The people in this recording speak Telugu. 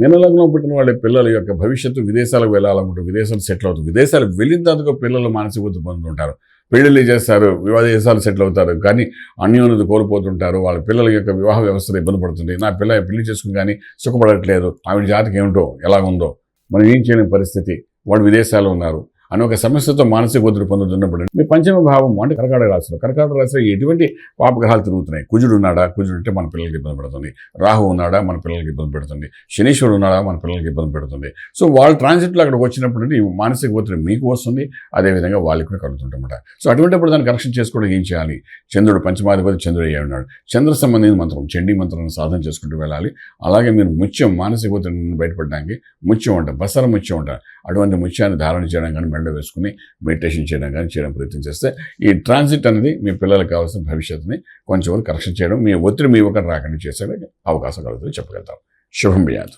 మీనలగ్నం పుట్టిన వాళ్ళ పిల్లల యొక్క భవిష్యత్తు విదేశాలకు వెళ్ళాలనుకుంటే విదేశాలు సెటిల్ అవుతుంది. విదేశాలు వెళ్ళిన తర్వాత పిల్లలు మానసిక ఒత్తిడి పొందుతుంటారు. పెళ్లిళ్ళు చేస్తారు, విదేశాలు సెటిల్ అవుతారు, కానీ అన్యోన్యత కోల్పోతుంటారు. వాళ్ళ పిల్లల యొక్క వివాహ వ్యవస్థ ఇబ్బంది పడుతుంది. నా పిల్ల పెళ్లి చేసుకుని కానీ సుఖపడట్లేదు, ఆవిడ జాతకం ఏమిటో ఎలాగుందో, మనం ఏం చేయలేని పరిస్థితి, వాళ్ళు విదేశాల్లో ఉన్నారు అని ఒక సమస్యతో మానసిక ఒత్తిడి పొందుతున్నప్పుడు మీ పంచమ భావం అంటే కర్కాటక రాశిలో ఎటువంటి పాపగ్రహాలు తిరుగుతున్నాయి. కుజుడు ఉన్నాడా? కుజుడు అంటే మన పిల్లలకి ఇబ్బంది పెడుతుంది. రాహు ఉన్నాడా? మన పిల్లలకి ఇబ్బంది పెడుతుంది. శనీశ్వరుడు ఉన్నాడా? మన పిల్లలకి ఇబ్బంది పెడుతుంది. సో వాళ్ళ ట్రాన్సిట్లో అక్కడికి వచ్చినప్పుడు ఈ మానసిక ఒత్తిడి మీకు వస్తుంది, అదేవిధంగా వాళ్ళకి కూడా కలుగుతుంటామన్నమాట. సో అటువంటిప్పుడు దాన్ని కరెక్షన్ చేసుకోవడం ఏం చేయాలి? చంద్రుడు పంచమాధిపతి చంద్రుడు అయ్యి ఉన్నాడు. చంద్ర సంబంధించిన మంత్రం చండీ మంత్రాన్ని సాధన చేసుకుంటూ వెళ్ళాలి. అలాగే మీరు ముత్యం మానసిక ఒత్తిడిని బయటపడడానికి ముత్యం ఉంటారు, బసర ముత్యం ఉంటారు. అటువంటి ముత్యాన్ని ధారణ చేయడం కానీ మెడలో వేసుకుని మెడిటేషన్ చేయడం కానీ ప్రయత్నం చేస్తే ఈ ట్రాన్సిట్ అనేది మీ పిల్లలకు కావాల్సిన భవిష్యత్తుని కొంచెం కరెక్షన్ చేయడం, మీ ఒత్తిడి మీ ఒకటి రాకుండా చేసే అవకాశం కలుగుతుంది చెప్పగలుగుతాం. శుభం బియాదు.